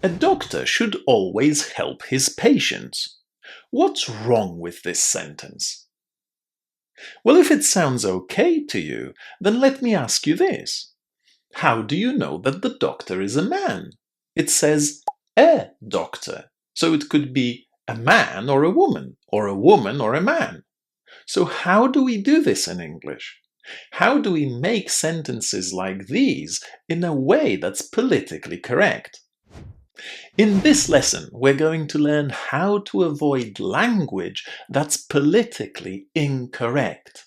A doctor should always help his patients. What's wrong with this sentence? Well, if it sounds okay to you, then let me ask you this. How do you know that the doctor is a man? It says a doctor, so it could be a man or a woman or a man. So how do we do this in English? How do we make sentences like these in a way that's politically correct? In this lesson, we're going to learn how to avoid language that's politically incorrect.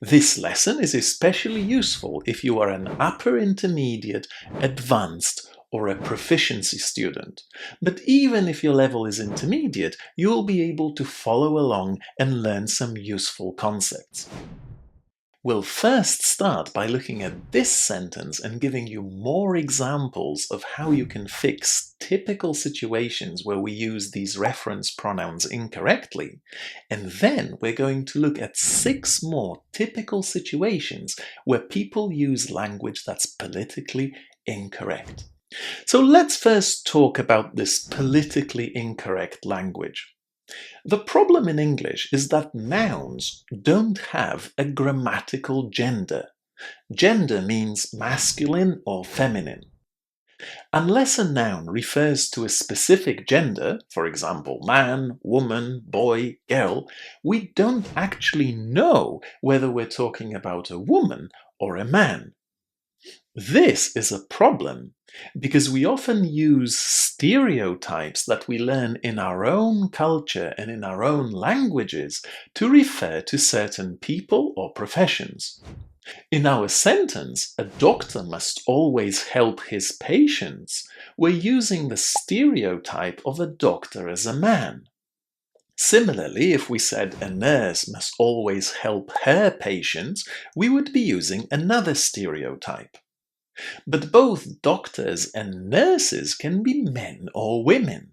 This lesson is especially useful if you are an upper intermediate, advanced, or a proficiency student. But even if your level is intermediate, you'll be able to follow along and learn some useful concepts. We'll first start by looking at this sentence and giving you more examples of how you can fix typical situations where we use these reference pronouns incorrectly. And then we're going to look at 6 more typical situations where people use language that's politically incorrect. So let's first talk about this politically incorrect language. The problem in English is that nouns don't have a grammatical gender. Gender means masculine or feminine. Unless a noun refers to a specific gender, for example, man, woman, boy, girl, we don't actually know whether we're talking about a woman or a man. This is a problem because we often use stereotypes that we learn in our own culture and in our own languages to refer to certain people or professions. In our sentence, a doctor must always help his patients, we're using the stereotype of a doctor as a man. Similarly, if we said a nurse must always help her patients, we would be using another stereotype. But both doctors and nurses can be men or women.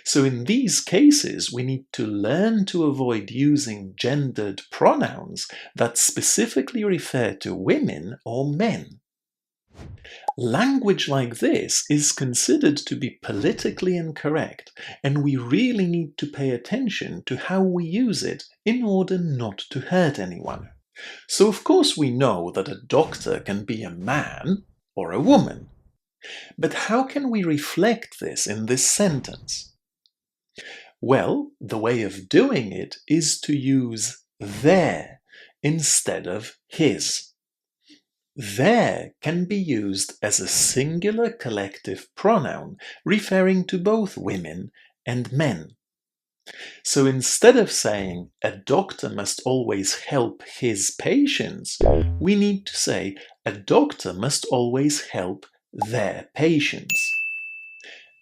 So in these cases, we need to learn to avoid using gendered pronouns that specifically refer to women or men. Language like this is considered to be politically incorrect, and we really need to pay attention to how we use it in order not to hurt anyone. So of course we know that a doctor can be a man or a woman. But how can we reflect this in this sentence? Well, the way of doing it is to use their instead of his. Their can be used as a singular collective pronoun referring to both women and men. So instead of saying a doctor must always help his patients, we need to say a doctor must always help their patients.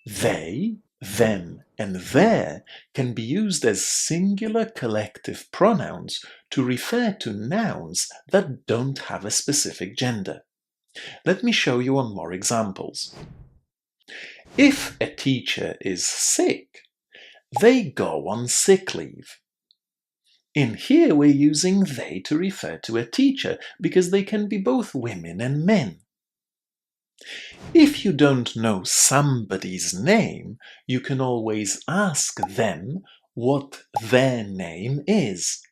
They, them, and their can be used as singular collective pronouns to refer to nouns that don't have a specific gender. Let me show you on more examples. If a teacher is sick, they go on sick leave. In here we're using they to refer to a teacher because they can be both women and men. If you don't know somebody's name, you can always ask them what their name is.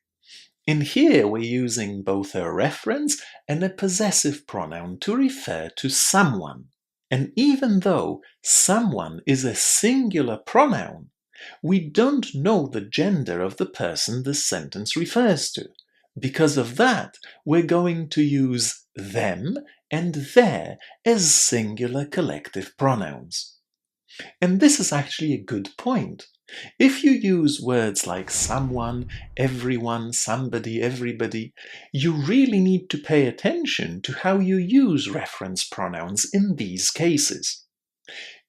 In here we're using both a reference and a possessive pronoun to refer to someone. And even though someone is a singular pronoun, we don't know the gender of the person this sentence refers to. Because of that, we're going to use them and their as singular collective pronouns. And this is actually a good point. If you use words like someone, everyone, somebody, everybody, you really need to pay attention to how you use reference pronouns in these cases.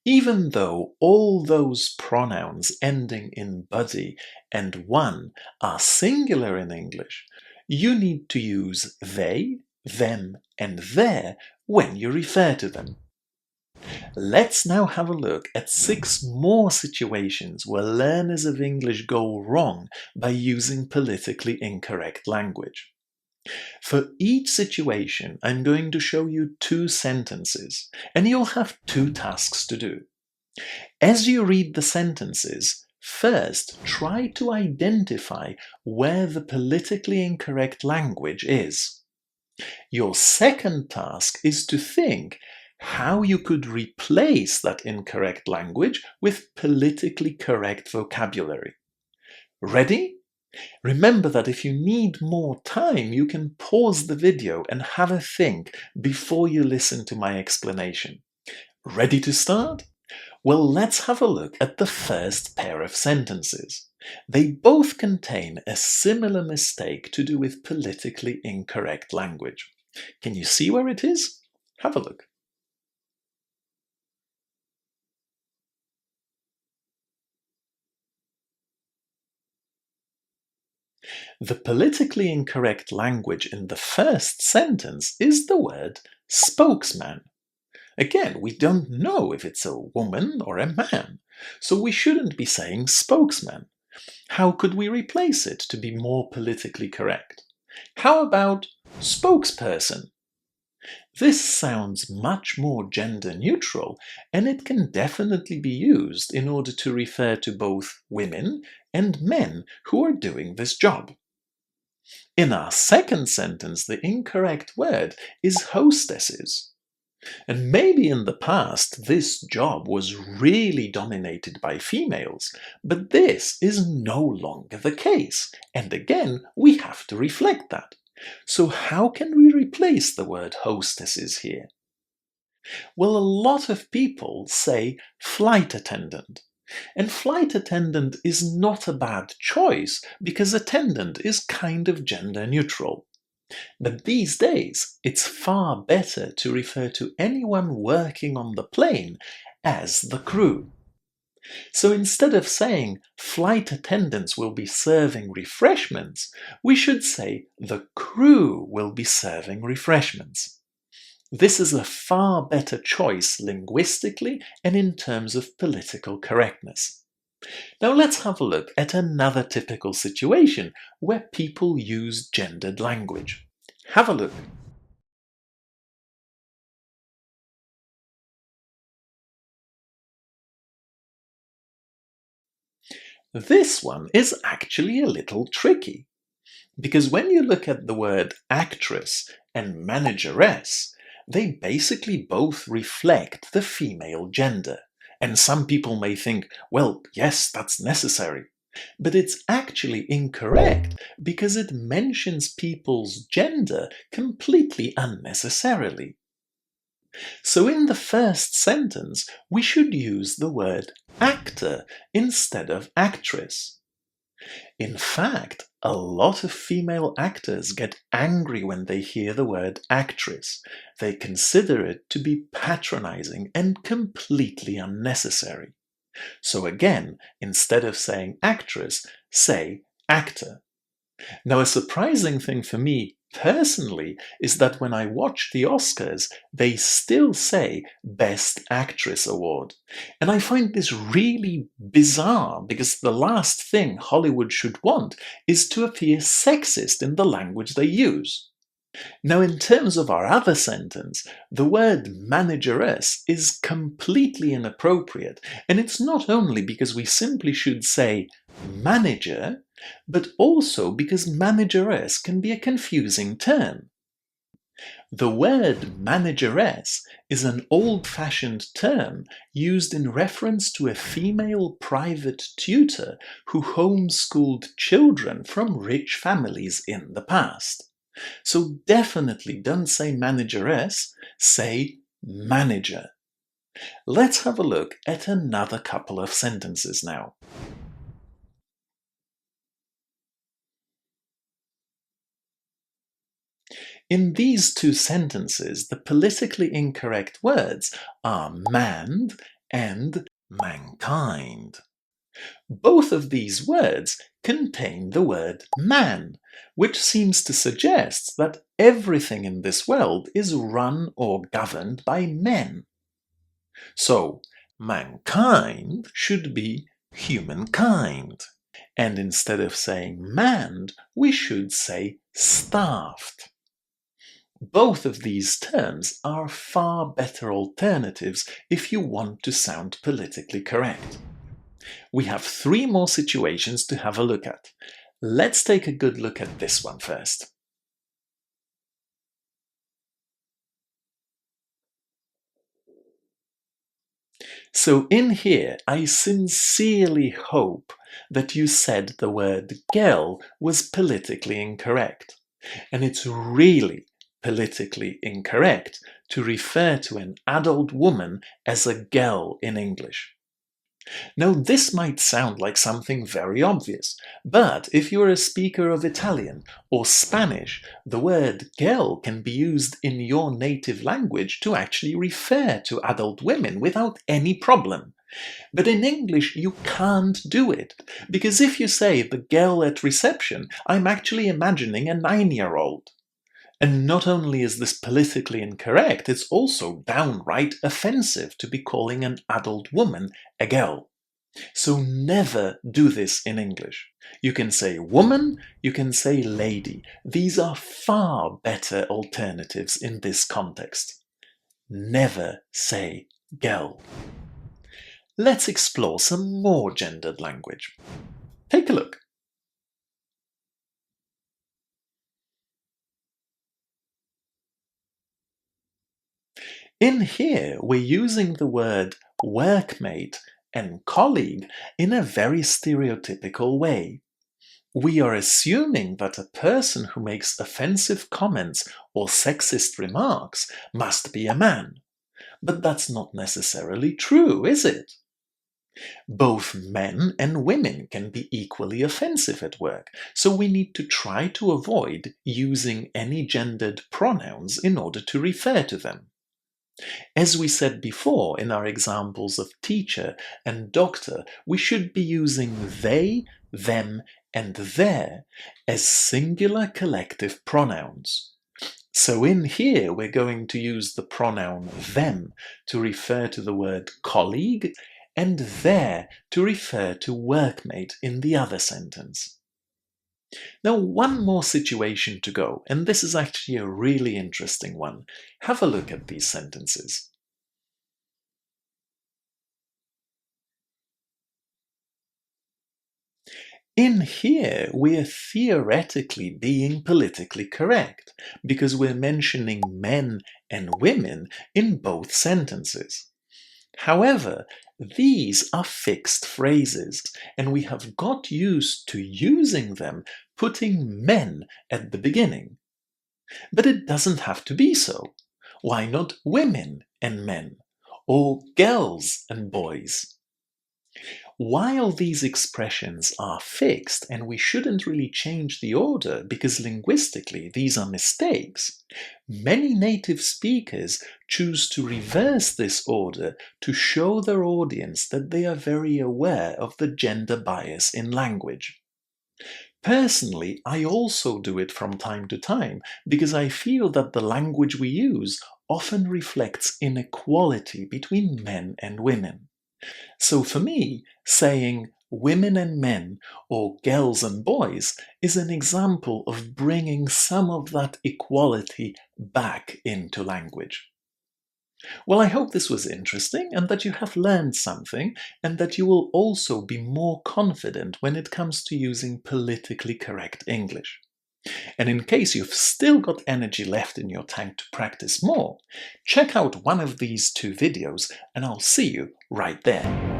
Even though all those pronouns ending in buddy and one are singular in English, you need to use they, them, and their when you refer to them. Let's now have a look at 6 more situations where learners of English go wrong by using politically incorrect language. For each situation, I'm going to show you 2 sentences, and you'll have 2 tasks to do. As you read the sentences, first try to identify where the politically incorrect language is. Your second task is to think how you could replace that incorrect language with politically correct vocabulary. Ready? Remember that if you need more time, you can pause the video and have a think before you listen to my explanation. Ready to start? Well, let's have a look at the first pair of sentences. They both contain a similar mistake to do with politically incorrect language. Can you see where it is? Have a look. The politically incorrect language in the first sentence is the word spokesman. Again, we don't know if it's a woman or a man, so we shouldn't be saying spokesman. How could we replace it to be more politically correct? How about spokesperson? This sounds much more gender neutral, and it can definitely be used in order to refer to both women and men who are doing this job. In our second sentence, the incorrect word is hostesses. And maybe in the past this job was really dominated by females, but this is no longer the case. And again, we have to reflect that. So how can we replace the word hostesses here? Well, a lot of people say flight attendant. And flight attendant is not a bad choice because attendant is kind of gender neutral. But these days, it's far better to refer to anyone working on the plane as the crew. So instead of saying flight attendants will be serving refreshments, we should say the crew will be serving refreshments. This is a far better choice linguistically and in terms of political correctness. Now let's have a look at another typical situation where people use gendered language. Have a look. This one is actually a little tricky, because when you look at the word actress and manageress, they basically both reflect the female gender. And some people may think, well, yes, that's necessary. But it's actually incorrect because it mentions people's gender completely unnecessarily. So in the first sentence, we should use the word actor instead of actress. In fact, a lot of female actors get angry when they hear the word actress. They consider it to be patronizing and completely unnecessary. So again, instead of saying actress, say actor. Now, a surprising thing for me personally is that when I watch the Oscars, they still say Best Actress Award. And I find this really bizarre because the last thing Hollywood should want is to appear sexist in the language they use. Now, in terms of our other sentence, the word manageress is completely inappropriate, and it's not only because we simply should say manager, but also because manageress can be a confusing term. The word manageress is an old-fashioned term used in reference to a female private tutor who homeschooled children from rich families in the past. So definitely don't say manageress, say manager. Let's have a look at another couple of sentences now. In these two sentences, the politically incorrect words are manned and mankind. Both of these words contain the word man, which seems to suggest that everything in this world is run or governed by men. So, mankind should be humankind. And instead of saying manned, we should say staffed. Both of these terms are far better alternatives if you want to sound politically correct. We have 3 more situations to have a look at. Let's take a good look at this one first. So in here, I sincerely hope that you said the word girl was politically incorrect. And it's really politically incorrect to refer to an adult woman as a girl in English. Now, this might sound like something very obvious, but if you're a speaker of Italian or Spanish, the word girl can be used in your native language to actually refer to adult women without any problem. But in English, you can't do it, because if you say the girl at reception, I'm actually imagining a 9-year-old. And not only is this politically incorrect, it's also downright offensive to be calling an adult woman a girl. So never do this in English. You can say woman, you can say lady. These are far better alternatives in this context. Never say girl. Let's explore some more gendered language. Take a look. In here, we're using the word workmate and colleague in a very stereotypical way. We are assuming that a person who makes offensive comments or sexist remarks must be a man. But that's not necessarily true, is it? Both men and women can be equally offensive at work, so we need to try to avoid using any gendered pronouns in order to refer to them. As we said before in our examples of teacher and doctor, we should be using they, them, and their as singular collective pronouns. So in here we're going to use the pronoun them to refer to the word colleague and their to refer to workmate in the other sentence. Now, one more situation to go, and this is actually a really interesting one. Have a look at these sentences. In here, we're theoretically being politically correct, because we're mentioning men and women in both sentences. However, these are fixed phrases, and we have got used to using them putting men at the beginning. But it doesn't have to be so. Why not women and men? Or girls and boys? While these expressions are fixed, and we shouldn't really change the order because linguistically these are mistakes, many native speakers choose to reverse this order to show their audience that they are very aware of the gender bias in language. Personally, I also do it from time to time because I feel that the language we use often reflects inequality between men and women. So for me, saying women and men or girls and boys is an example of bringing some of that equality back into language. Well, I hope this was interesting and that you have learned something, and that you will also be more confident when it comes to using politically correct English. And in case you've still got energy left in your tank to practice more, check out one of these 2 videos and I'll see you right there.